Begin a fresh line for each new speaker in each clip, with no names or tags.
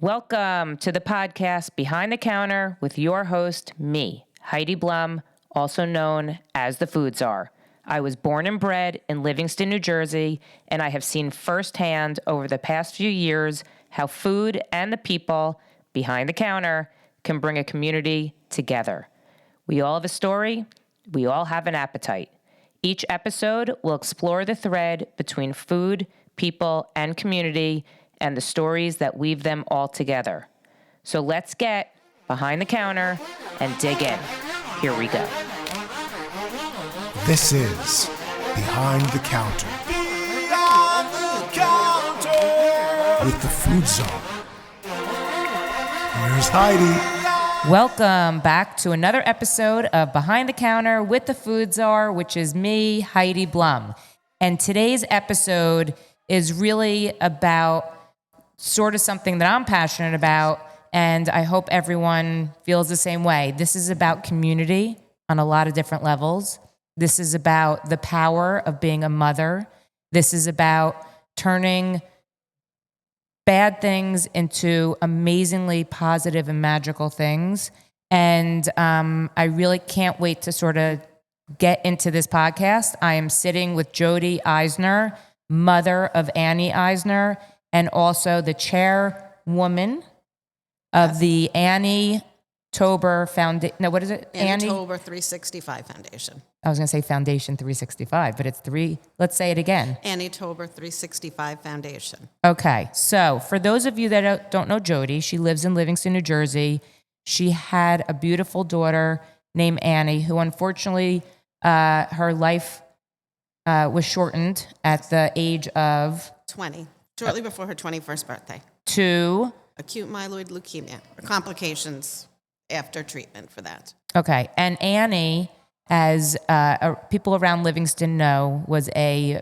Welcome to the podcast Behind the Counter with your host, me, Heidi Blum, also known as the Food Czar. I was born and bred in Livingston, New Jersey, and I have seen firsthand over the past few years how food and the people behind the counter can bring a community together. We all have a story. We all have an appetite. Each episode will explore the thread between food, people, and community, and the stories that weave them all together. So let's get behind the counter and dig in. Here we go.
This is Behind the Counter.
Behind the Counter
with the Food Czar. Here's Heidi.
Welcome back to another episode of Behind the Counter with the Food Czar, which is me, Heidi Blum. And today's episode is really about sort of something that I'm passionate about, and I hope everyone feels the same way. This is about community on a lot of different levels. This is about the power of being a mother. This is about turning bad things into amazingly positive and magical things. And I really can't wait to sort of get into this podcast. I am sitting with Jodi Eisner, mother of Annie Eisner, and also the chairwoman of the Annietober Foundation. No, what is it?
Annietober 365 Foundation.
I was going to say Foundation 365, but it's three. Let's say it again.
Annietober 365 Foundation.
Okay. So for those of you that don't know Jodi, she lives in Livingston, New Jersey. She had a beautiful daughter named Annie, who unfortunately her life was shortened at the age of
20. Shortly before her 21st birthday.
to
Acute myeloid leukemia. Complications after treatment for that.
Okay. And Annie, as people around Livingston know, was a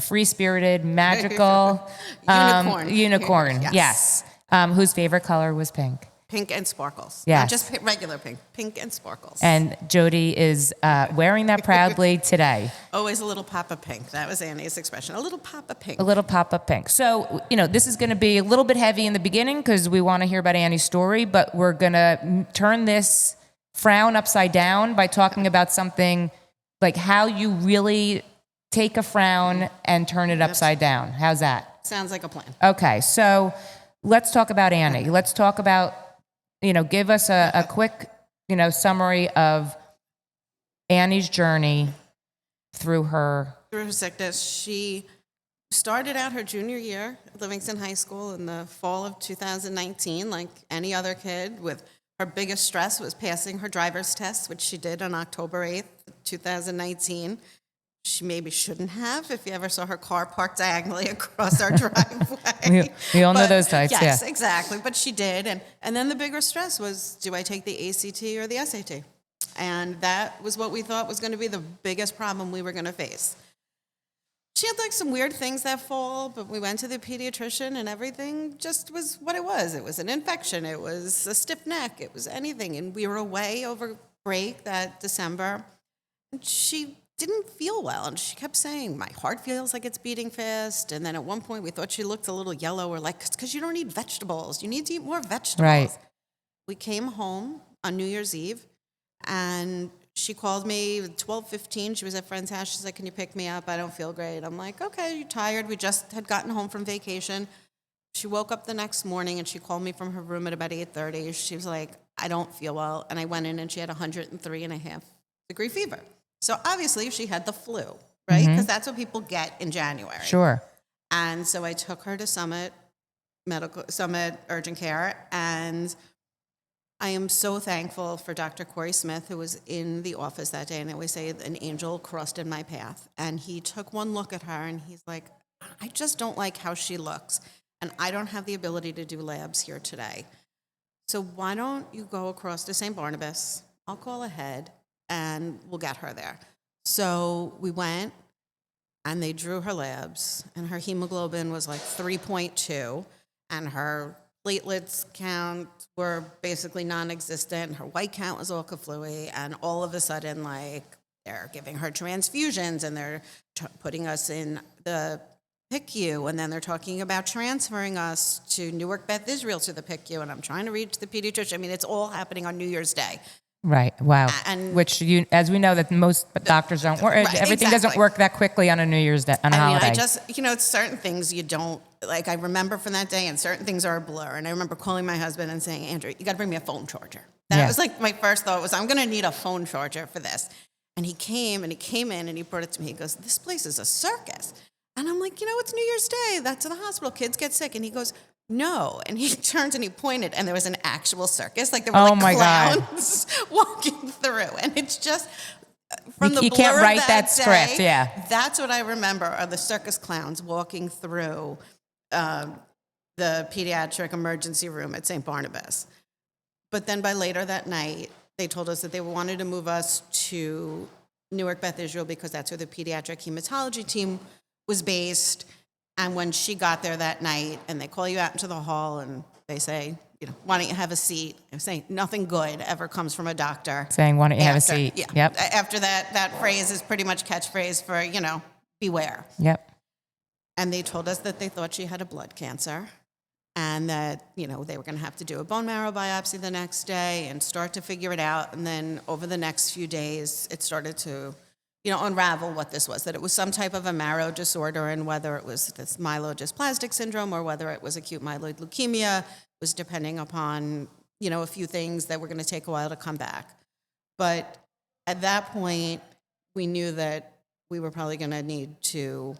free-spirited, magical unicorn. Yes. Whose favorite color was pink.
Pink and sparkles.
Yes.
Not just regular pink. Pink and sparkles.
And Jodi is wearing that proudly today.
Always a little pop of pink. That was Annie's expression. A little pop of pink.
A little pop of pink. So, this is going to be a little bit heavy in the beginning because we want to hear about Annie's story, but we're going to turn this frown upside down by talking about something like how you really take a frown and turn it upside down. How's that?
Sounds like a plan.
Okay, so let's talk about Annie. Let's talk about, give us a quick, summary of Annie's journey through her
Sickness. She started out her junior year at Livingston High School in the fall of 2019, like any other kid. With her biggest stress was passing her driver's test, which she did on October 8th, 2019. She maybe shouldn't have if you ever saw her car parked diagonally across our driveway.
we all know those types,
yes,
yeah.
exactly. But she did. And then the bigger stress was, do I take the ACT or the SAT? And that was what we thought was going to be the biggest problem we were going to face. She had some weird things that fall, but we went to the pediatrician and everything just was what it was. It was an infection. It was a stiff neck. It was anything. And we were away over break that December. And she didn't feel well. And she kept saying, my heart feels like it's beating fast. And then at one point we thought she looked a little yellow. We're like, because you don't eat vegetables. You need to eat more vegetables.
Right.
We came home on New Year's Eve. And she called me at 12:15. She was at a friend's house. She's like, can you pick me up? I don't feel great. I'm like, okay, you're tired. We just had gotten home from vacation. She woke up the next morning and she called me from her room at about 8:30. She was like, I don't feel well. And I went in and she had 103.5-degree fever. So obviously she had the flu, right? Because that's what people get in January.
Sure.
And so I took her to Summit Urgent Care, and I am so thankful for Dr. Corey Smith, who was in the office that day, and I always say an angel crossed in my path. And he took one look at her, and he's like, I just don't like how she looks, and I don't have the ability to do labs here today. So why don't you go across to St. Barnabas? I'll call ahead, and we'll get her there. So we went, and they drew her labs, and her hemoglobin was 3.2, and her platelets count were basically non-existent. Her white count was all kaflooey, and all of a sudden, they're giving her transfusions, and they're putting us in the PICU, and then they're talking about transferring us to Newark Beth Israel to the PICU, and I'm trying to reach the pediatrician. I mean, it's all happening on New Year's Day.
Right. Wow.
And-
Which as we know that most doctors don't work.
Right,
Everything doesn't
exactly.
work that quickly on a New Year's Day, on a
I mean,
holiday.
I just, it's certain things you don't, like I remember from that day, and certain things are a blur. And I remember calling my husband and saying, Andrew, you got to bring me a phone charger. That was like my first thought was, I'm going to need a phone charger for this. And he came in and he brought it to me. He goes, this place is a circus. And I'm like, it's New Year's Day. That's in the hospital. Kids get sick. And he goes, no. And he turned and he pointed, and there was an actual circus. Like there were clowns walking through. And it's just from the
you
blur
can't
of
write that
day,
script, yeah.
That's what I remember are the circus clowns walking through the pediatric emergency room at St. Barnabas. But then by later that night, they told us that they wanted to move us to Newark Beth Israel because that's where the pediatric hematology team was based. And when she got there that night, and they call you out into the hall and they say, why don't you have a seat? I'm saying nothing good ever comes from a doctor.
Saying, why don't you have a
After-
seat?
Yeah.
Yep.
After that phrase is pretty much catchphrase for, beware.
Yep.
And they told us that they thought she had a blood cancer and that, they were going to have to do a bone marrow biopsy the next day and start to figure it out. And then over the next few days, it started to, unravel what this was, that it was some type of a marrow disorder, and whether it was this myelodysplastic syndrome or whether it was acute myeloid leukemia was depending upon, a few things that were going to take a while to come back. But at that point, we knew that we were probably going to need to,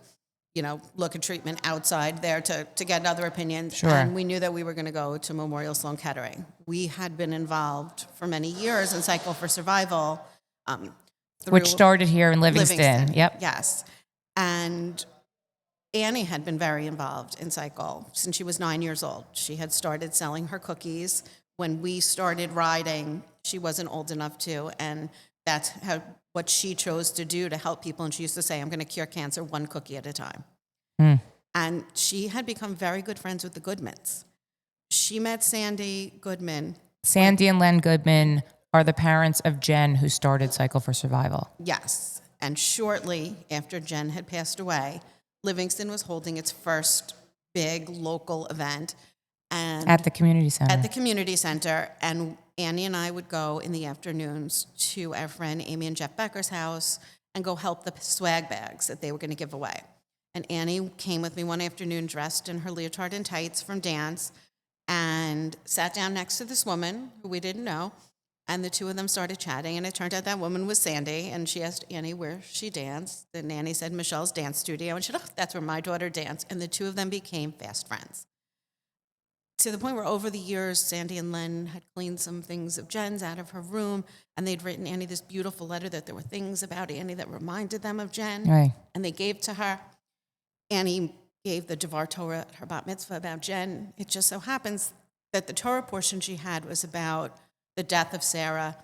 look at treatment outside there to get other opinions.
Sure.
And we knew that we were going to go to Memorial Sloan Kettering. We had been involved for many years in Cycle for Survival.
Which
through
started here in Livingston. Yep.
Yes. And Annie had been very involved in Cycle since she was 9 years old. She had started selling her cookies. When we started riding, she wasn't old enough to, and that's what she chose to do to help people. And she used to say, I'm going to cure cancer one cookie at a time. And she had become very good friends with the Goodmans. She met Sandy Goodman.
Sandy and Len Goodman are the parents of Jen, who started Cycle for Survival.
Yes. And shortly after Jen had passed away, Livingston was holding its first big local event. And
At the community center.
At the community center. And Annie and I would go in the afternoons to our friend Amy and Jeff Becker's house and go help the swag bags that they were going to give away. And Annie came with me one afternoon dressed in her leotard and tights from dance and sat down next to this woman who we didn't know. And the two of them started chatting, and it turned out that woman was Sandy, and she asked Annie where she danced. And Annie said, Michelle's dance studio. And she said, oh, that's where my daughter danced. And the two of them became fast friends. To the point where over the years, Sandy and Len had cleaned some things of Jen's out of her room, and they'd written Annie this beautiful letter that there were things about Annie that reminded them of Jen.
Right.
And they gave to her. Annie gave the Devar Torah at her bat mitzvah about Jen. It just so happens that the Torah portion she had was about the death of Sarah,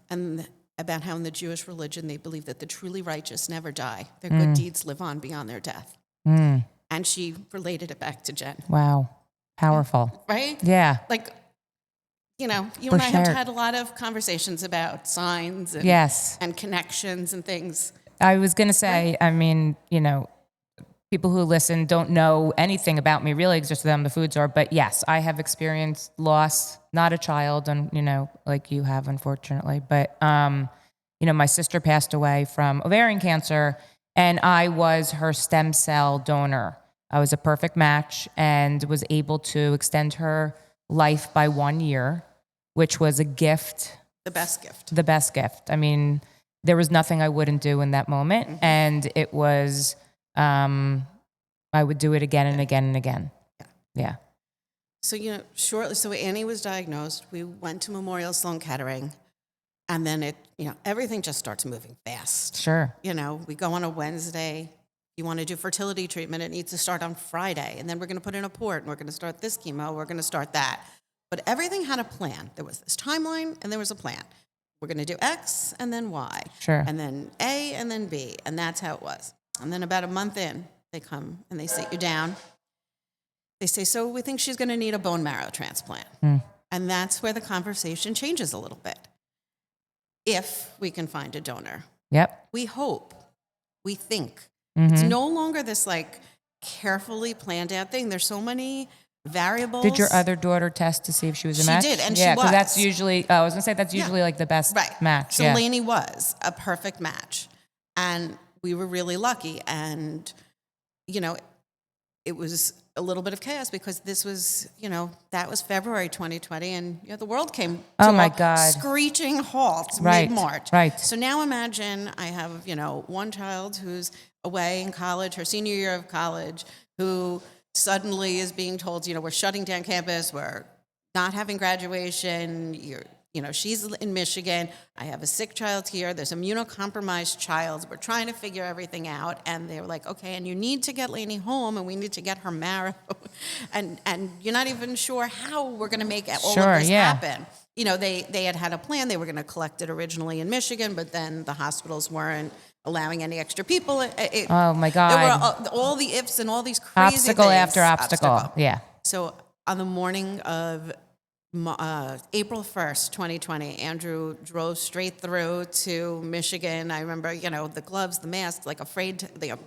and about how in the Jewish religion they believe that the truly righteous never die. Their good deeds live on beyond their death. And she related it back to Jen.
Wow. Powerful.
Right?
Yeah.
Like, you and
For
I have
sure.
had a lot of conversations about signs and,
Yes.
and connections and things.
I was going to say, I mean, people who listen don't know anything about me really, just them, the foods are. But yes, I have experienced loss, not a child, and like you have, unfortunately. But my sister passed away from ovarian cancer, and I was her stem cell donor. I was a perfect match and was able to extend her life by 1 year, which was a gift.
The best gift.
The best gift. I mean, there was nothing I wouldn't do in that moment, and it was. I would do it again and again and again. Yeah.
So, shortly, so Annie was diagnosed. We went to Memorial Sloan Kettering, and then everything just starts moving fast.
Sure.
We go on a Wednesday. You want to do fertility treatment, it needs to start on Friday. And then we're going to put in a port, and we're going to start this chemo, we're going to start that. But everything had a plan. There was this timeline, and there was a plan. We're going to do X, and then Y.
Sure.
And then A, and then B. And that's how it was. And then about a month in, they come and they sit you down. They say, so we think she's going to need a bone marrow transplant. And that's where the conversation changes a little bit. If we can find a donor.
Yep.
We hope. We think. It's no longer this carefully planned out thing. There's so many variables.
Did your other daughter test to see if she was a match?
She did, and
yeah,
she was.
That's usually, I was going to say, that's usually like the best match.
So
yeah.
Lainey was a perfect match. And we were really lucky. And, you know, it was a little bit of chaos because this was, that was February 2020, and the world came to a screeching halt mid-March.
Right.
So now imagine I have, one child who's away in college, her senior year of college, who suddenly is being told, we're shutting down campus, we're not having graduation, she's in Michigan. I have a sick child here. There's immunocompromised child. We're trying to figure everything out. And they were like, okay, and you need to get Lainey home, and we need to get her marrow. and you're not even sure how we're going to make all of this happen. They had a plan. They were going to collect it originally in Michigan, but then the hospitals weren't allowing any extra people.
Oh, my God.
There were all the ifs and all these crazy
obstacle
things.
After obstacle. Yeah.
So on the morning of April 1st, 2020, Andrew drove straight through to Michigan. I remember, the gloves, the mask, we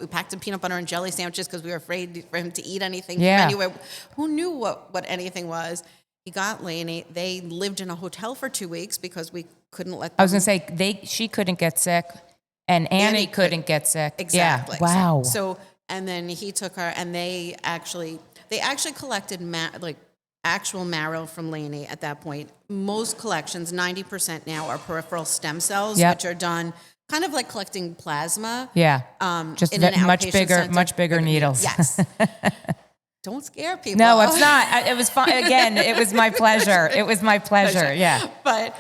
packed him peanut butter and jelly sandwiches because we were afraid for him to eat anything from anywhere. Who knew what anything was? He got Lainey. They lived in a hotel for 2 weeks because we couldn't let them.
I was going to say, she couldn't get sick, and Annie couldn't get sick.
Exactly.
Yeah. Wow.
So, and then he took her, and they actually collected actual marrow from Lainey at that point. Most collections, 90% now, are peripheral stem cells, which are done kind of like collecting plasma.
Yeah. Just much bigger needles.
Yes. Don't scare people.
No, it's not. It was fun. Again, it was my pleasure. It was my pleasure. Yeah.
But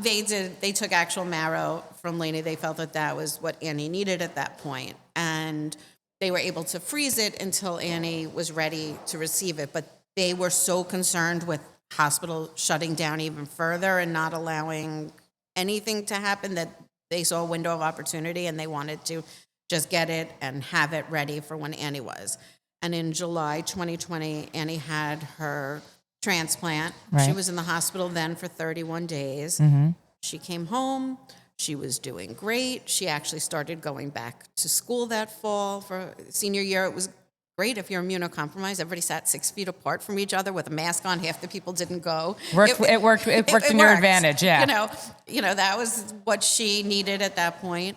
they took actual marrow from Lainey. They felt that was what Annie needed at that point. And they were able to freeze it until Annie was ready to receive it. But they were so concerned with hospital shutting down even further and not allowing anything to happen that they saw a window of opportunity, and they wanted to just get it and have it ready for when Annie was. And in July 2020, Annie had her transplant.
Right.
She was in the hospital then for 31 days.
Mm-hmm.
She came home. She was doing great. She actually started going back to school that fall for senior year. It was great if you're immunocompromised. Everybody sat 6 feet apart from each other with a mask on. Half the people didn't go.
It worked in your advantage, yeah.
That was what she needed at that point.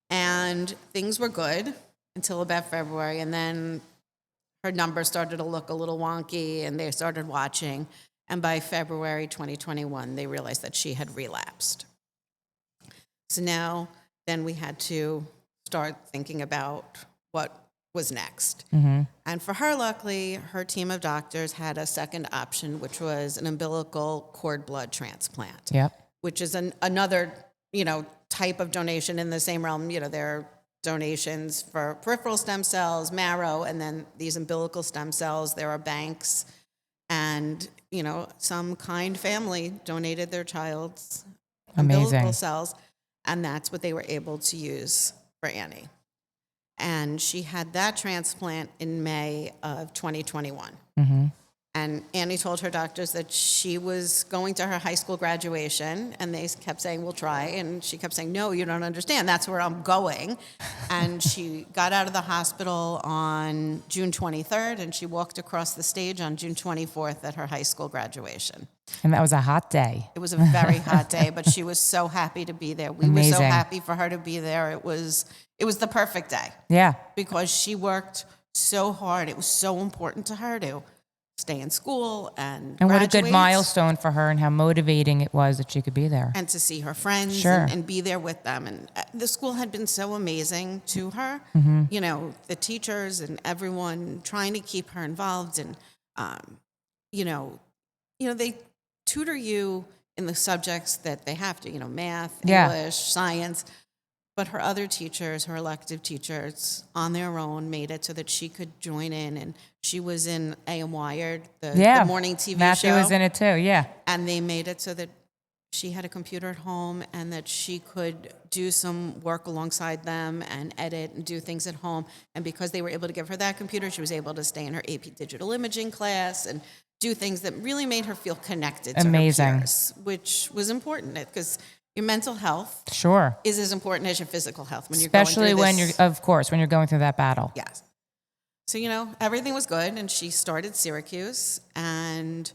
And things were good until about February. And then her numbers started to look a little wonky, and they started watching. And by February 2021, they realized that she had relapsed. So now, then we had to start thinking about what was next.
Mm-hmm.
And for her, luckily, her team of doctors had a second option, which was an umbilical cord blood transplant.
Yep.
Which is another, type of donation in the same realm. There are donations for peripheral stem cells, marrow, and then these umbilical stem cells. There are banks, and some kind family donated their child's umbilical cells, and that's what they were able to use for Annie. And she had that transplant in May of 2021.
Mm-hmm.
And Annie told her doctors that she was going to her high school graduation, and they kept saying, we'll try. And she kept saying, no, you don't understand. That's where I'm going. And she got out of the hospital on June 23rd, and she walked across the stage on June 24th at her high school graduation.
And that was a hot day.
It was a very hot day, but she was so happy to be there. We were so happy for her to be there. It was the perfect day.
Yeah.
Because she worked so hard. It was so important to her to stay in school and
what a
graduate.
good milestone for her, and how motivating it was that she could be there.
And to see her friends
Sure.
and be there with them. And the school had been so amazing to her.
Mm-hmm.
The teachers and everyone trying to keep her involved. And, they tutor you in the subjects that they have to, math, English, science. But her other teachers, her elective teachers, on their own made it so that she could join in. And she was in AM Wired, the morning TV
Matthew
show.
was in it too, yeah.
And they made it so that she had a computer at home and that she could do some work alongside them and edit and do things at home. And because they were able to give her that computer, she was able to stay in her AP Digital Imaging class and do things that really made her feel connected to her peers, which was important because your mental health is as important as your physical health when you're
especially
going through this.
when you're going through that battle.
Yes. So, everything was good, and she started Syracuse, and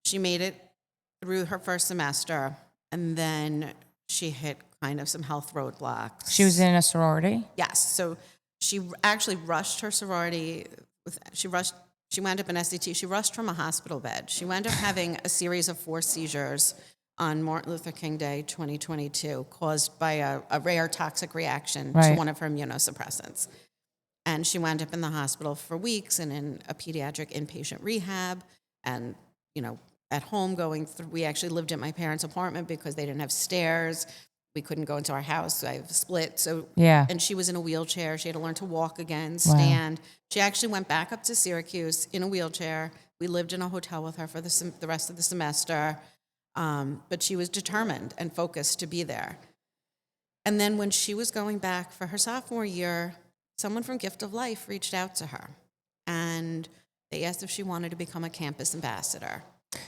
she made it through her first semester, and then she hit kind of some health roadblocks.
She was in a sorority?
Yes. So she actually rushed her sorority. She wound up in SDT. She rushed from a hospital bed. She wound up having a series of 4 seizures on Martin Luther King Day 2022 caused by a rare toxic reaction to
Right.
one of her immunosuppressants. And she wound up in the hospital for weeks and in a pediatric inpatient rehab and, at home going through. We actually lived at my parents' apartment because they didn't have stairs. We couldn't go into our house. So I have a split. So,
Yeah.
and she was in a wheelchair. She had to learn to walk again, stand. She actually went back up to Syracuse in a wheelchair. We lived in a hotel with her for the rest of the semester. But she was determined and focused to be there. And then when she was going back for her sophomore year, someone from Gift of Life reached out to her. And they asked if she wanted to become a campus ambassador.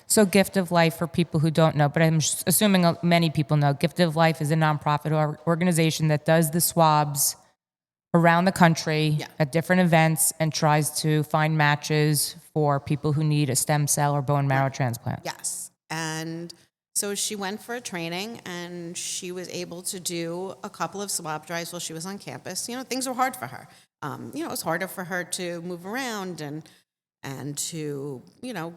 So Gift of Life, for people who don't know, but I'm assuming many people know, Gift of Life is a nonprofit organization that does the swabs around the country at different events and tries to find matches for people who need a stem cell or bone marrow transplant.
Yes. And so she went for a training, and she was able to do a couple of swab drives while she was on campus. Things were hard for her. It was harder for her to move around and to,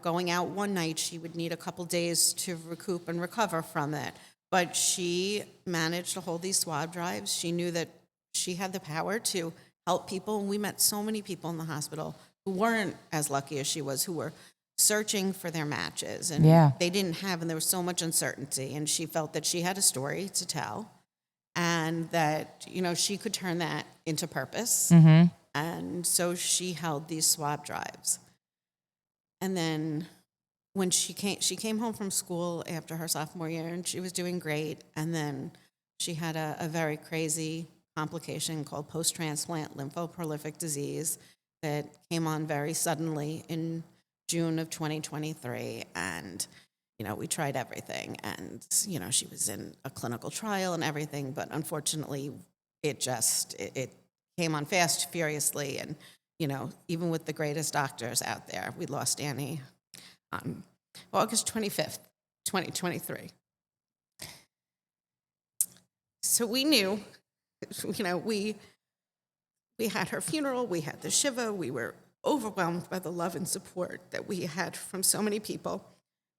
going out one night, she would need a couple days to recoup and recover from it. But she managed to hold these swab drives. She knew that she had the power to help people. And we met so many people in the hospital who weren't as lucky as she was, who were searching for their matches. And they didn't have, and there was so much uncertainty. And she felt that she had a story to tell and that, she could turn that into purpose.
Mm-hmm.
And so she held these swab drives. And then when she came home from school after her sophomore year, and she was doing great. And then she had a very crazy complication called post-transplant lymphoprolific disease that came on very suddenly in June of 2023. And, we tried everything. And, she was in a clinical trial and everything. But unfortunately, it came on fast, furiously. And, even with the greatest doctors out there, we lost Annie on August 25th, 2023. So we knew, we had her funeral, we had the Shiva, we were overwhelmed by the love and support that we had from so many people.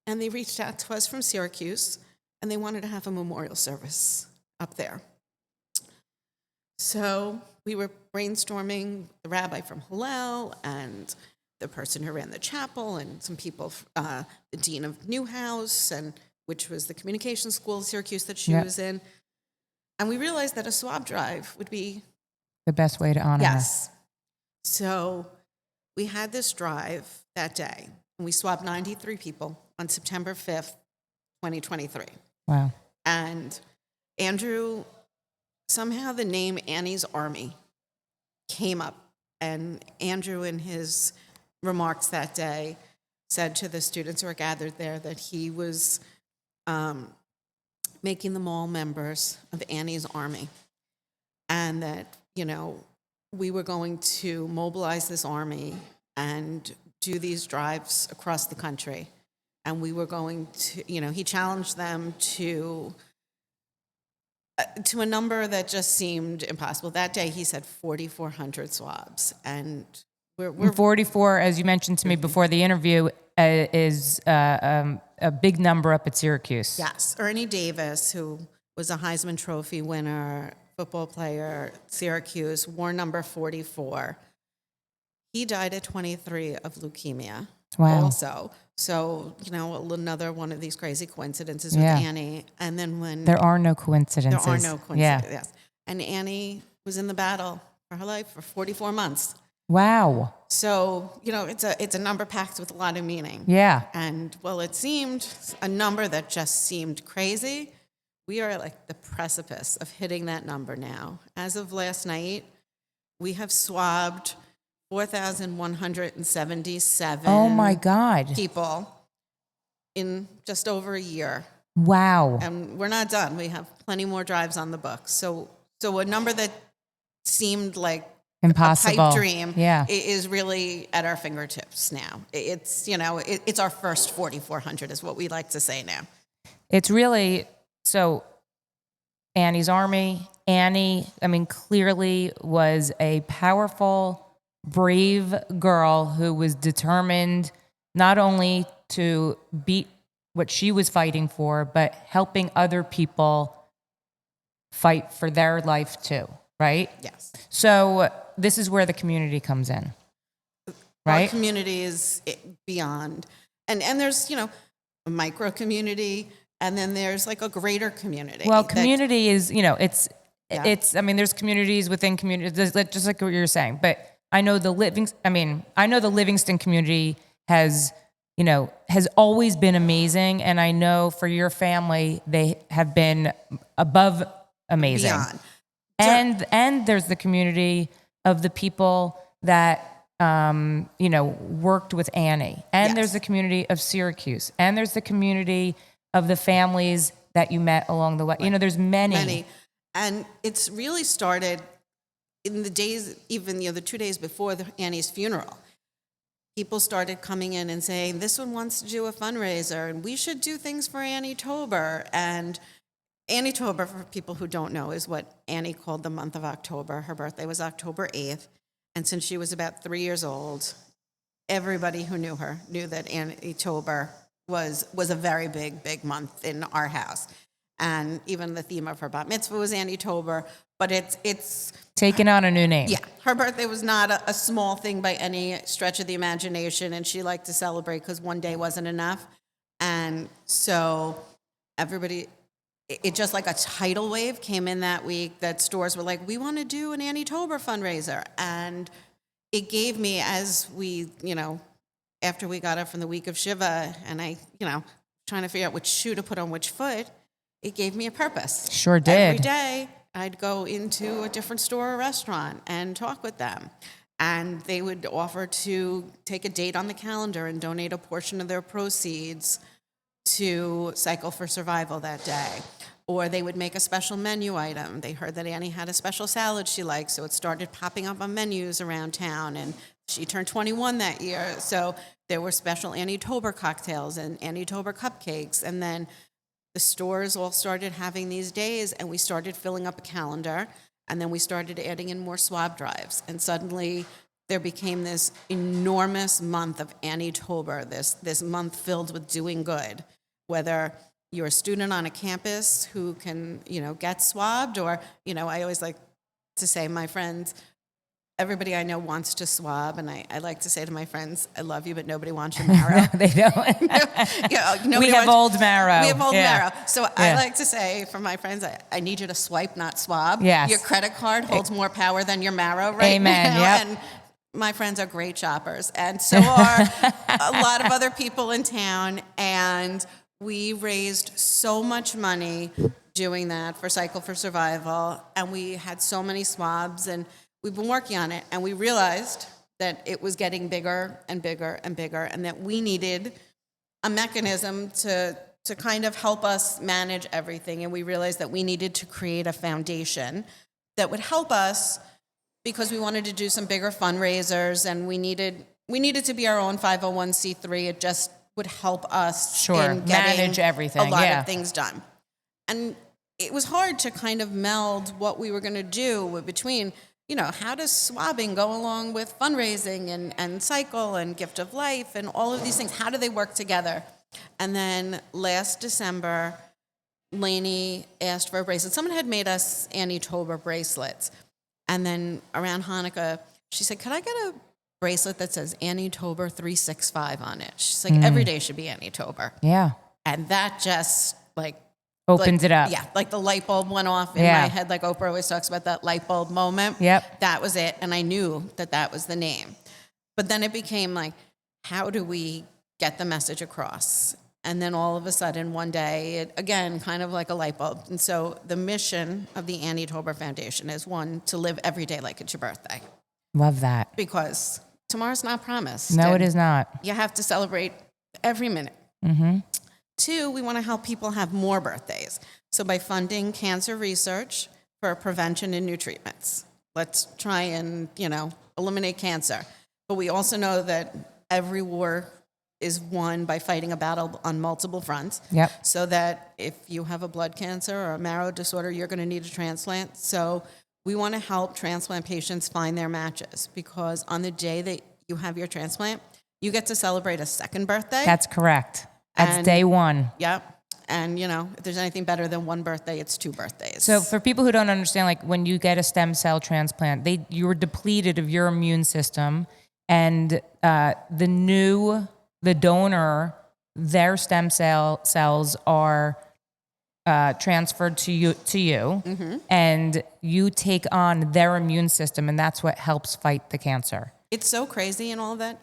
And they reached out to us from Syracuse, and they wanted to have a memorial service up there. So we were brainstorming, the rabbi from Hillel and the person who ran the chapel and some people, the dean of Newhouse, which was the communication school in Syracuse that she was in. And we realized that a swab drive would be
the best way to honor her.
Yes. So we had this drive that day, and we swabbed 93 people on September 5th, 2023.
Wow.
And Andrew, somehow the name Annie's Army came up, and Andrew, in his remarks that day, said to the students who were gathered there that he was making them all members of Annie's Army, and that, we were going to mobilize this army and do these drives across the country. And we were going to, he challenged them to a number that just seemed impossible. That day, he said 4,400 swabs. And we're
44, as you mentioned to me before the interview, is a big number up at Syracuse.
Yes. Ernie Davis, who was a Heisman Trophy winner, football player, Syracuse, wore number 44. He died at 23 of leukemia.
Wow.
Also. So, another one of these crazy coincidences with Annie. And then when...
There are no coincidences.
There are no coincidences,
Yeah.
yes. And Annie was in the battle for her life for 44 months.
Wow.
So, it's a number packed with a lot of meaning.
Yeah.
And, well, it seemed a number that just seemed crazy. We are at the precipice of hitting that number now. As of last night, we have swabbed 4,177
Oh my God.
people in just over a year.
Wow.
And we're not done. We have plenty more drives on the books. So a number that seemed like
Impossible.
pipe dream
Yeah.
is really at our fingertips now. It's, it's our first 4,400 is what we like to say now.
It's really, so Annie's Army, Annie, clearly was a powerful, brave girl who was determined not only to beat what she was fighting for, but helping other people fight for their life too, right?
Yes.
So this is where the community comes in,
Our
right?
community is beyond. And there's, a micro community, and then there's like a greater community.
Well,
that-
community is,
Yeah.
there's communities within communities, just like what you're saying. But I know the Livingston community has always been amazing. And I know for your family, they have been above amazing.
Beyond.
And there's the community of the people that, worked with Annie. And
Yes.
there's the community of Syracuse. And there's the community of the families that you met along the way. There's many.
And it's really started in the days, even, the 2 days before Annie's funeral. People started coming in and saying, this one wants to do a fundraiser, and we should do things for Annietober. And Annietober, for people who don't know, is what Annie called the month of October. Her birthday was October 8th. And since she was about 3 years old, everybody who knew her knew that Annietober was a very big month in our house. And even the theme of her bat mitzvah was Annietober, but it's
Taking on a new name.
yeah, her birthday was not a small thing by any stretch of the imagination, and she liked to celebrate because one day wasn't enough. And so everybody, it just like a tidal wave came in that week that stores were like, we want to do an Annietober fundraiser. And it gave me, as we, after we got up from the week of Shiva, and I, trying to figure out which shoe to put on which foot, it gave me a purpose.
Sure did.
Every day, I'd go into a different store or restaurant and talk with them. And they would offer to take a date on the calendar and donate a portion of their proceeds to Cycle for Survival that day. Or they would make a special menu item. They heard that Annie had a special salad she liked, so it started popping up on menus around town. And she turned 21 that year, so there were special Annietober cocktails and Annietober cupcakes. And then the stores all started having these days, and we started filling up a calendar, and then we started adding in more swab drives. And suddenly there became this enormous month of Annietober, this month filled with doing good, whether you're a student on a campus who can, get swabbed, or, I always like to say, my friends, everybody I know wants to swab, and I like to say to my friends, I love you, but nobody wants your marrow.
They don't. We have old marrow.
We have old
Yeah.
marrow. So I like to say for my friends, I need you to swipe, not swab.
Yes.
Your credit card holds more power than your marrow right
Amen.
now.
Yep.
And my friends are great shoppers, and so are a lot of other people in town. And we raised so much money doing that for Cycle for Survival, and we had so many swabs, and we've been working on it, and we realized that it was getting bigger and bigger and bigger, and that we needed a mechanism to kind of help us manage everything. And we realized that we needed to create a foundation that would help us, because we wanted to do some bigger fundraisers, and we needed to be our own 501c3. It just would help us in getting
manage everything.
a lot
Yeah.
of things done. And it was hard to kind of meld what we were going to do between, how does swabbing go along with fundraising and Cycle and Gift of Life and all of these things? How do they work together? And then last December, Lainey asked for a bracelet. Someone had made us Annietober bracelets. And then around Hanukkah, she said, could I get a bracelet that says Annietober 365 on it? She's like, every day should be Annietober.
Yeah.
And that just
Opens it up.
Yeah, like the light bulb went off in my head, like Oprah always talks about that light bulb moment.
Yep.
That was it, and I knew that was the name. But then it became like, how do we get the message across? And then all of a sudden, one day, it, again, kind of like a light bulb. And so the mission of the Annietober Foundation is, one, to live every day like it's your birthday.
Love that.
Because tomorrow's not promised.
No,
and
it is not.
You have to celebrate every minute.
Mm-hmm.
Two, we want to help people have more birthdays. So by funding cancer research for prevention and new treatments. let's try and, eliminate cancer. But we also know that every war is won by fighting a battle on multiple fronts.
Yep.
So that if you have a blood cancer or a marrow disorder, you're going to need a transplant. So we want to help transplant patients find their matches, because on the day that you have your transplant, you get to celebrate a second birthday.
That's correct. That's
And-
day one.
Yep. And, if there's anything better than one birthday, it's 2 birthdays.
So for people who don't understand, like when you get a stem cell transplant, you're depleted of your immune system, and the donor, their stem cells are transferred to you,
Mm-hmm.
and you take on their immune system, and that's what helps fight the cancer.
It's so crazy and all that.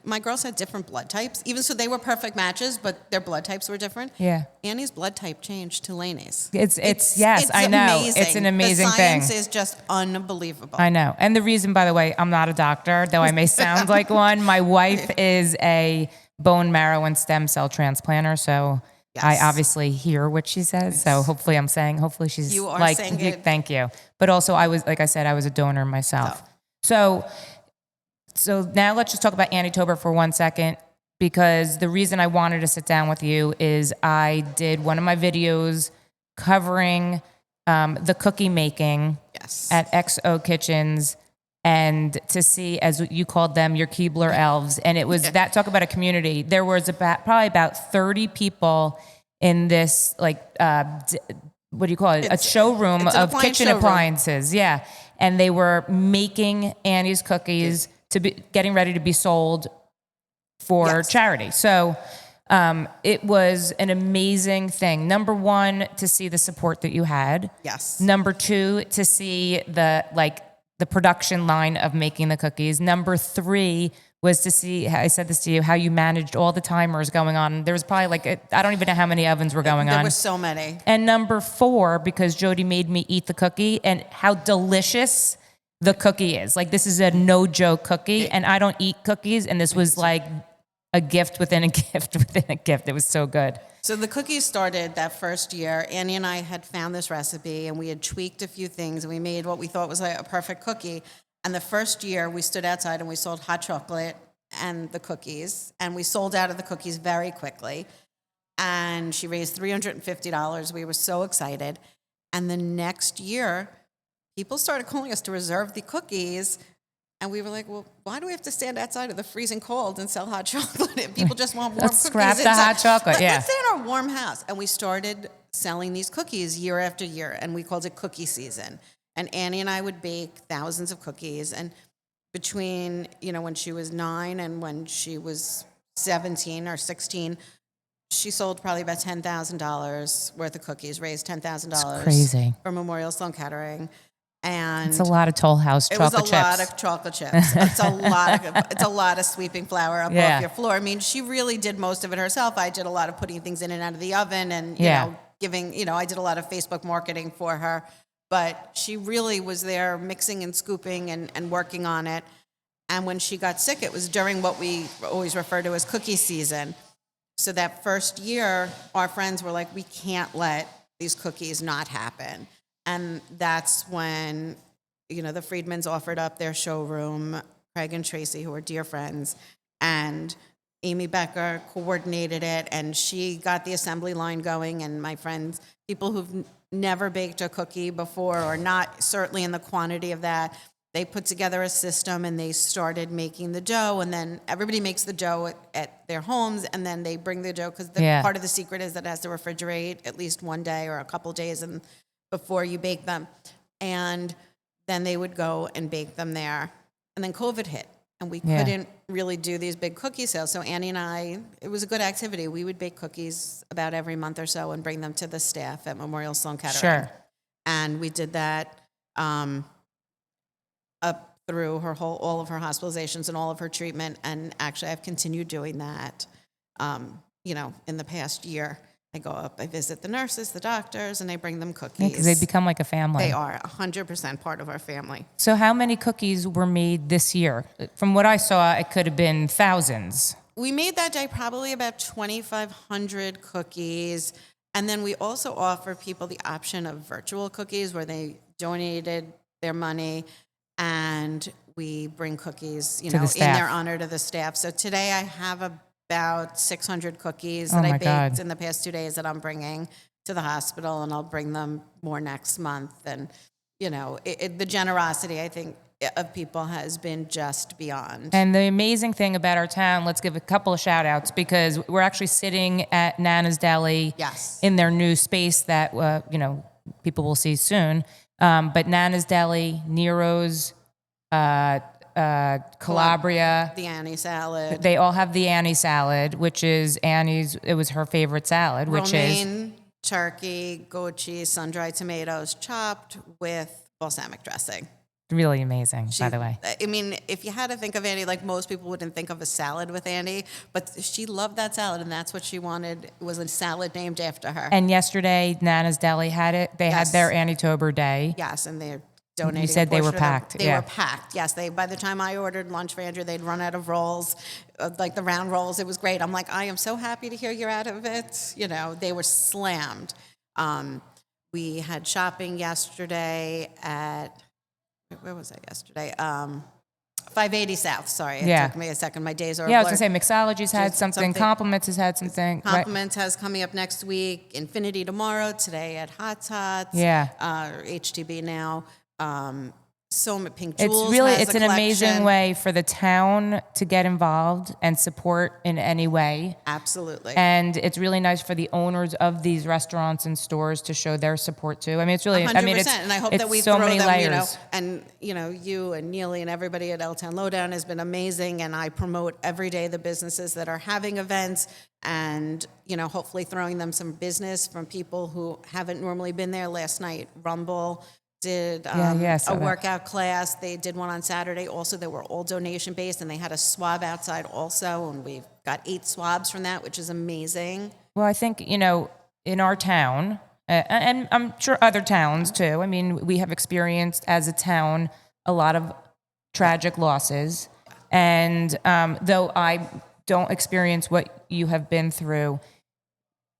My girls had different blood types, even so they were perfect matches, but their blood types were different.
Yeah.
Annie's blood type changed to Lainey's.
It's yes, I know.
Amazing.
It's an amazing
the science
thing.
is just unbelievable.
I know. And the reason, by the way, I'm not a doctor, though I may sound like one. My wife is a bone marrow and stem cell transplanter, so I
Yes.
obviously hear what she says. So hopefully she's
You are
like,
saying it.
Thank you. But also I was a donor myself. So now let's just talk about Annietober for 1 second, because the reason I wanted to sit down with you is I did one of my videos covering the cookie making
Yes.
at XO Kitchens, and to see, as you called them, your Keebler elves. And it was that, talk about a community. There was probably about 30 people in this, what do you call it? A showroom
it's an
of
appliance
kitchen
showroom.
appliances. Yeah. And they were making Annie's cookies to be getting ready to be sold for
Yes.
charity. So it was an amazing thing. Number one, to see the support that you had.
Yes.
Number two, to see the production line of making the cookies. Number three was to see, I said this to you, how you managed all the timers going on. There was probably I don't even know how many ovens were going
There
on.
were so many.
And number four, because Jodi made me eat the cookie, and how delicious the cookie is. This is a no joke cookie, and I don't eat cookies, and this was like a gift within a gift within a gift. It was so good.
So the cookies started that first year. Annie and I had found this recipe, and we had tweaked a few things, and we made what we thought was a perfect cookie. And the first year, we stood outside and we sold hot chocolate and the cookies, and we sold out of the cookies very quickly. And she raised $350. We were so excited. And the next year, people started calling us to reserve the cookies. And we were like, well, why do we have to stand outside of the freezing cold and sell hot chocolate? If people just want warm
Let's
cookies
scrap the
inside.
hot chocolate, yeah.
Let's stay in our warm house. And we started selling these cookies year after year, and we called it cookie season. And Annie and I would bake thousands of cookies. And between, when she was 9 and when she was 17 or 16, she sold probably about $10,000 worth of cookies, raised $10,000
It's crazy.
for Memorial Sloan Kettering. And
It's a lot of Toll House
it was
chocolate
a
chips.
lot of chocolate chips. It's a lot of sweeping flour up
Yeah.
off your floor. I mean, she really did most of it herself. I did a lot of putting things in and out of the oven, and giving. I did a lot of Facebook marketing for her. But she really was there mixing and scooping and working on it. And when she got sick, it was during what we always refer to as cookie season. So that first year, our friends were like, we can't let these cookies not happen. And that's when, the Friedmans offered up their showroom, Craig and Tracy, who are dear friends, and Amy Becker coordinated it, and she got the assembly line going, and my friends, people who've never baked a cookie before, or not certainly in the quantity of that, they put together a system and they started making the dough, and then everybody makes the dough at their homes, and then they bring the dough, because part of the secret is that it has to refrigerate at least one day or a couple days before you bake them. And then they would go and bake them there. And then COVID hit, and we couldn't really do these big cookie sales. So Annie and I, it was a good activity. We would bake cookies about every month or so and bring them to the staff at Memorial Sloan Kettering.
Sure.
And we did that up through all of her hospitalizations and all of her treatment. And actually, I've continued doing that, in the past year. I go up, I visit the nurses, the doctors, and I bring them cookies.
Because they become like a family.
They are 100% part of our family.
So how many cookies were made this year? From what I saw, it could have been thousands.
We made that day probably about 2,500 cookies. And then we also offer people the option of virtual cookies, where they donated their money, and we bring cookies,
To the
in
staff.
their honor to the staff. So today I have about 600 cookies
Oh
that I
my
baked
God.
in the past 2 days that I'm bringing to the hospital, and I'll bring them more next month. And, the generosity, I think, of people has been just beyond.
And the amazing thing about our town, let's give a couple of shout outs, because we're actually sitting at Nana's Deli
Yes.
in their new space that, people will see soon. But Nana's Deli, Nero's, Calabria,
The Annie salad.
they all have the Annie salad, which is Annie's, it was her favorite salad, which is
Romaine, turkey, goat cheese, sun-dried tomatoes chopped with balsamic dressing.
really amazing, by the way.
I mean, if you had to think of Annie, like most people wouldn't think of a salad with Annie, but she loved that salad, and that's what she wanted, was a salad named after her.
And yesterday, Nana's Deli had it. They had
Yes.
their Annietober day.
Yes, and they're donating.
You said
a
they were
portion of them.
packed,
They
yeah.
were packed. Yes, by the time I ordered lunch for Andrew, they'd run out of rolls, like the round rolls. It was great. I'm like, I am so happy to hear you're out of it. They were slammed. We had shopping yesterday at, where was I yesterday? 580 South. Sorry, it
Yeah.
took me a second. My days are
Yeah, I was
blurred.
going to say, Mixology's had
Just
something,
something-
Compliments has had something. Right.
Compliments has coming up next week. Infinity tomorrow. Today at Hot Tots.
Yeah.
HTB now. So Pink
It's
Jewels
really,
has
it's
a
an amazing
collection.
way for the town to get involved and support in any way.
Absolutely.
And it's really nice for the owners of these restaurants and stores to show their support too. I mean, it's really,
100%.
I mean, it's,
and I hope
it's
that we
so
throw
many
them,
layers.
you and Neely and everybody at L-Town Lowdown has been amazing, and I promote every day the businesses that are having events, and, hopefully throwing them some business from people who haven't normally been there. Last night, Rumble did
I saw
a
that.
workout class. They did one on Saturday. Also, they were all donation-based, and they had a swab outside also, and we've got 8 swabs from that, which is amazing.
Well, I think, in our town, and I'm sure other towns too, I mean, we have experienced as a town a lot of tragic losses. And though I don't experience what you have been through,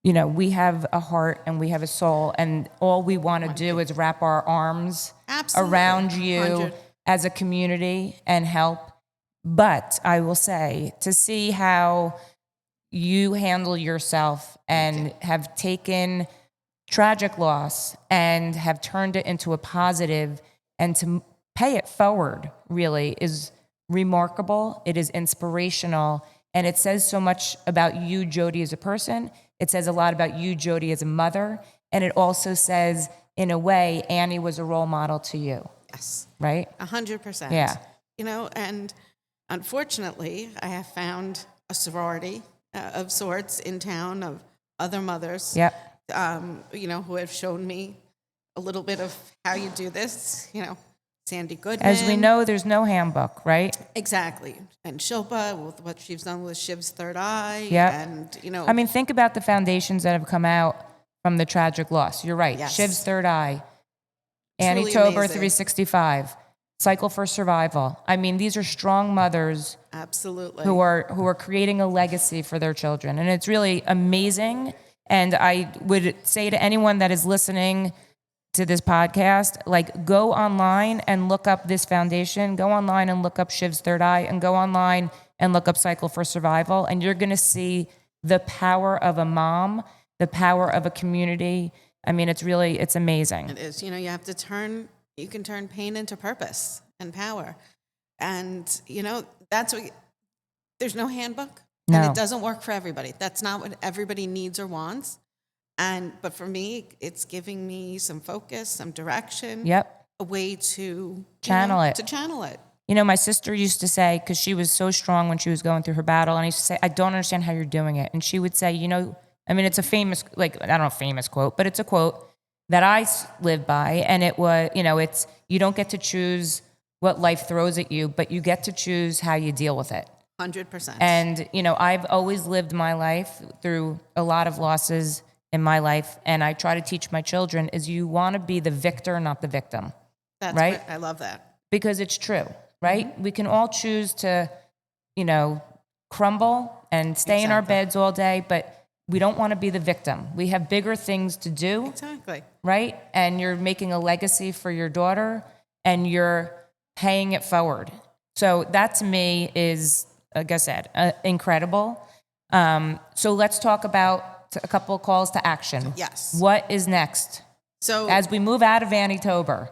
we have a heart and we have a soul, and all we want to do is wrap our arms
Absolutely.
around you
100.
as a community and help. But I will say, to see how you handle yourself and have taken tragic loss and have turned it into a positive, and to pay it forward really is remarkable. It is inspirational, and it says so much about you, Jodi, as a person. It says a lot about you, Jodi, as a mother, and it also says, in a way, Annie was a role model to you,
Yes.
right?
100%.
Yeah.
And unfortunately, I have found a sorority of sorts in town of other mothers,
Yep.
who have shown me a little bit of how you do this. Sandy Goodman.
As we know, there's no handbook, right?
Exactly. And Shilpa, with what she's done with Shiv's Third Eye.
Yeah.
And,
I mean, think about the foundations that have come out from the tragic loss. You're right.
Yes.
Shiv's Third Eye,
Truly
Annietober
amazing.
365, Cycle for Survival. I mean, these are strong mothers
absolutely.
who are creating a legacy for their children, and it's really amazing. And I would say to anyone that is listening to this podcast, like, go online and look up this foundation, go online and look up Shiv's Third Eye, and go online and look up Cycle for Survival, and you're going to see the power of a mom, the power of a community. I mean, it's amazing.
It is. You can turn pain into purpose and power. And, that's what, there's no handbook.
No.
And it doesn't work for everybody. That's not what everybody needs or wants. But for me, it's giving me some focus, some direction.
Yep.
A way to
Channel it.
To channel it.
My sister used to say, because she was so strong when she was going through her battle, and I used to say, I don't understand how you're doing it. And she would say, I mean, it's a famous, I don't know, famous quote, but it's a quote that I live by. And it was, it's, you don't get to choose what life throws at you, but you get to choose how you deal with it.
100%.
And, I've always lived my life through a lot of losses in my life. And I try to teach my children is you want to be the victor, not the victim.
That's
right?
I love that.
Because it's true, right? We can all choose to, crumble and stay in our
Exactly.
beds all day, but we don't want to be the victim. We have bigger things to do,
Exactly.
right? And you're making a legacy for your daughter, and you're paying it forward. So that to me is, like I said, incredible. So let's talk about a couple of calls to action.
Yes.
What is next?
So
As we move out of Annietober.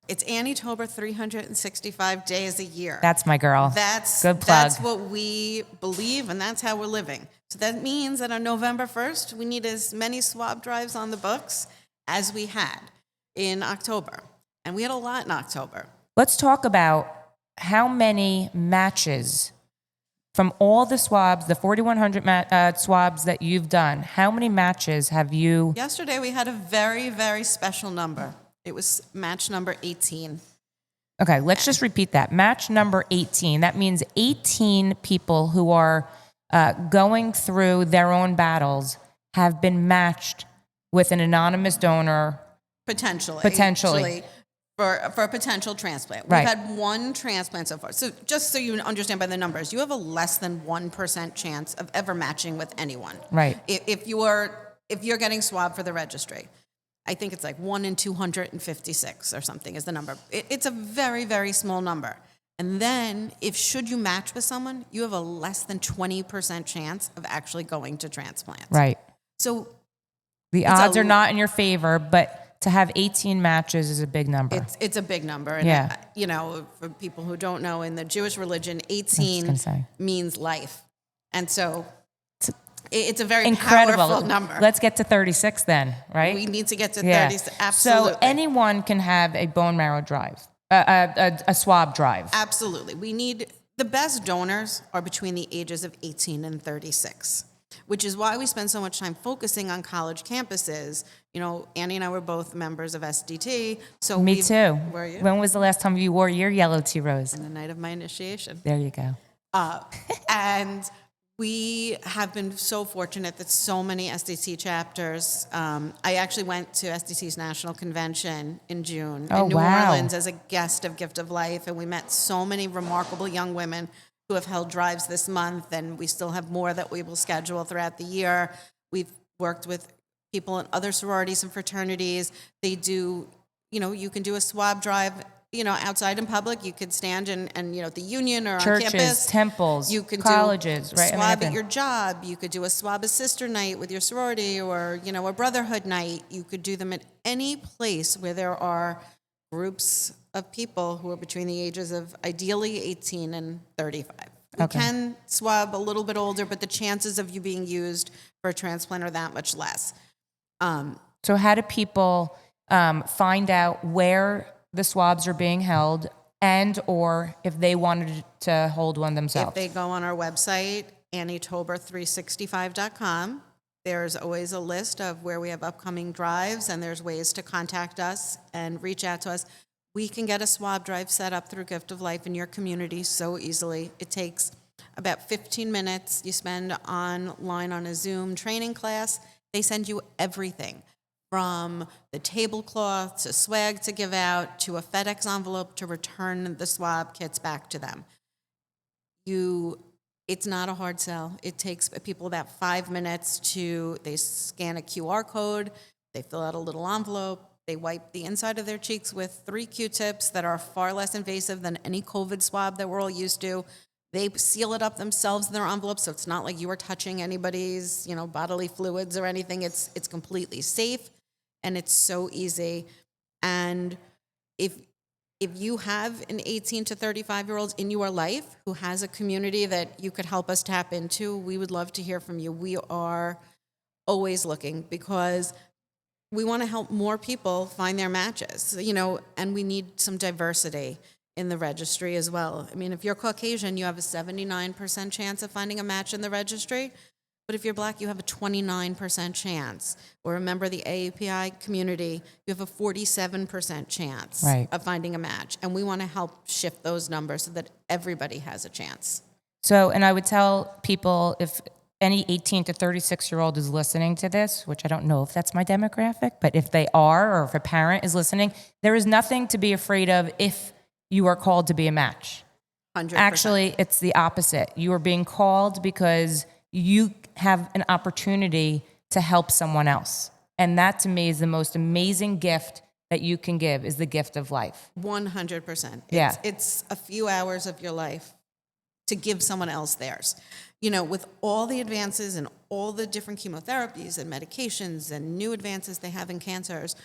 it's Annietober 365 days a year.
That's my girl.
That's
good plug.
That's what we believe, and that's how we're living. So that means that on November 1st, we need as many swab drives on the books as we had in October. And we had a lot in October.
Let's talk about how many matches from all the swabs, the 4,100 swabs that you've done. How many matches have you?
Yesterday, we had a very, very special number. It was match number 18.
Okay, let's just repeat that. Match number 18. That means 18 people who are going through their own battles have been matched with an anonymous donor.
Potentially. For a potential transplant.
Right.
We've had one transplant so far. So just so you understand by the numbers, you have a less than 1% chance of ever matching with anyone.
Right.
If you're getting swabbed for the registry. I think it's like 1 in 256 or something is the number. It's a very, very small number. And then should you match with someone, you have a less than 20% chance of actually going to transplant.
Right.
So
the odds are not in your favor, but to have 18 matches is a big number.
It's a big number. And
Yeah.
For people who don't know, in the Jewish religion, 18 means life. And so it's a very
incredible
powerful number.
Let's get to 36 then, right?
We need to get to 36. Absolutely.
So anyone can have a bone marrow drive, a swab drive.
Absolutely. The best donors are between the ages of 18 and 36, which is why we spend so much time focusing on college campuses. Annie and I were both members of SDT. So
Me too.
Were you?
When was the last time you wore your yellow tea rose?
On the night of my initiation.
There you go.
And we have been so fortunate that so many SDT chapters. I actually went to SDT's National Convention in June in New Orleans as a guest of Gift of Life, and we met so many remarkable young women who have held drives this month, and we still have more that we will schedule throughout the year. We've worked with people in other sororities and fraternities. They do, you can do a swab drive, outside in public. You could stand and at the union or
Churches,
on campus.
temples,
You could
colleges,
do
right?
swab at your job. You could do a swab a sister night with your sorority, or a brotherhood night. You could do them at any place where there are groups of people who are between the ages of ideally 18 and 35. We can swab a little bit older, but the chances of you being used for a transplant are that much less.
So how do people find out where the swabs are being held, and or if they wanted to hold one themselves?
If they go on our website, Annietober365.com, there's always a list of where we have upcoming drives, and there's ways to contact us and reach out to us. We can get a swab drive set up through Gift of Life in your community so easily. It takes about 15 minutes. You spend online on a Zoom training class. They send you everything from the tablecloth to swag to give out to a FedEx envelope to return the swab kits back to them. It's not a hard sell. It takes people about 5 minutes they scan a QR code, they fill out a little envelope, they wipe the inside of their cheeks with 3 Q-tips that are far less invasive than any COVID swab that we're all used to. They seal it up themselves in their envelope, so it's not like you are touching anybody's, bodily fluids or anything. It's completely safe, and it's so easy. And if you have an 18 to 35-year-old in your life who has a community that you could help us tap into, we would love to hear from you. We are always looking because we want to help more people find their matches, and we need some diversity in the registry as well. I mean, if you're Caucasian, you have a 79% chance of finding a match in the registry, but if you're Black, you have a 29% chance. Or a member of the AAPI community, you have a 47% chance of finding a match. And we want to help shift those numbers so that everybody has a chance.
So, and I would tell people, if any 18 to 36-year-old is listening to this, which I don't know if that's my demographic, but if they are, or if a parent is listening, there is nothing to be afraid of if you are called to be a match.
100%.
Actually, it's the opposite. You are being called because you have an opportunity to help someone else. And that to me is the most amazing gift that you can give is the gift of life.
100%.
Yeah.
It's a few hours of your life to give someone else theirs. You know, with all the advances and all the different chemotherapies and medications and new advances they have in cancers,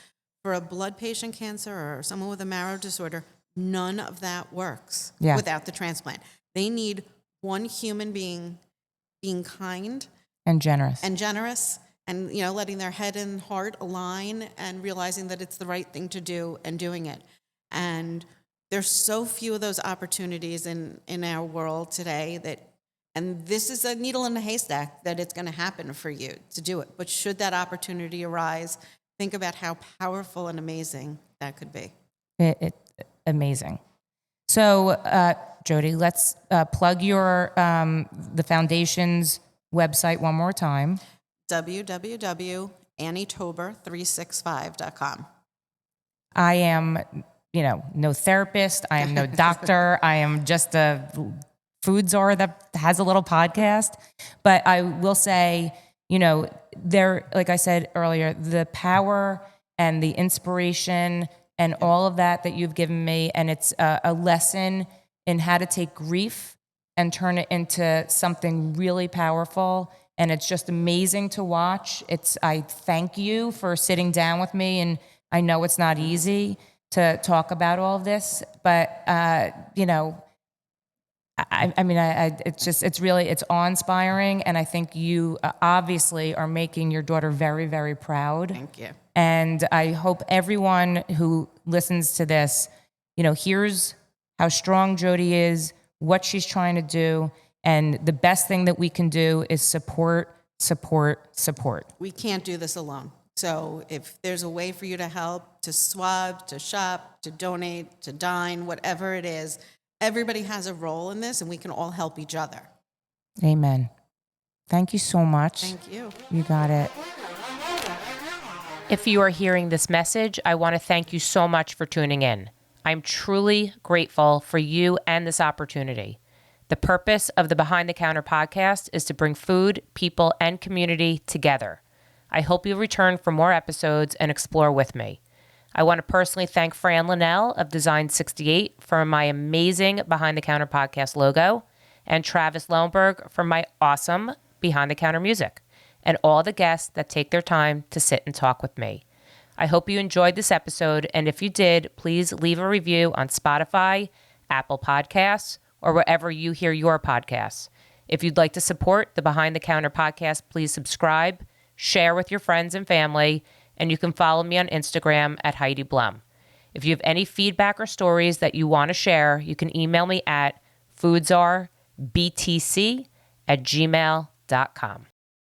for a blood patient cancer or someone with a marrow disorder, none of that works without the transplant. They need one human being being kind
And generous.
and generous and, you know, letting their head and heart align and realizing that it's the right thing to do and doing it. And there's so few of those opportunities in our world today and this is a needle in a haystack that it's going to happen for you to do it. But should that opportunity arise, think about how powerful and amazing that could be.
Amazing. So, Jodi, let's plug your the foundation's website one more time.
www.annietober365.com.
I am, no therapist. I am no doctor. I am just a food czar that has a little podcast. But I will say, there, like I said earlier, the power and the inspiration and all of that you've given me, and it's a lesson in how to take grief and turn it into something really powerful. And it's just amazing to watch. I thank you for sitting down with me, and I know it's not easy to talk about all of this, but it's awe-inspiring, and I think you obviously are making your daughter very, very proud.
Thank you.
And I hope everyone who listens to this, hears how strong Jodi is, what she's trying to do, and the best thing that we can do is support.
We can't do this alone. So if there's a way for you to help, to swab, to shop, to donate, to dine, whatever it is, everybody has a role in this, and we can all help each other.
Amen. Thank you so much.
Thank you.
You got it.
If you are hearing this message, I want to thank you so much for tuning in. I'm truly grateful for you and this opportunity. The purpose of the Behind the Counter podcast is to bring food, people, and community together. I hope you'll return for more episodes and explore with me. I want to personally thank Fran Linnell of Design 68 for my amazing Behind the Counter podcast logo, and Travis Lohenberg for my awesome Behind the Counter music, and all the guests that take their time to sit and talk with me. I hope you enjoyed this episode, and if you did, please leave a review on Spotify, Apple Podcasts, or wherever you hear your podcasts. If you'd like to support the Behind the Counter podcast, please subscribe, share with your friends and family, and you can follow me on Instagram at Heidi Blum. If you have any feedback or stories that you want to share, you can email me at foodczarbtc@gmail.com.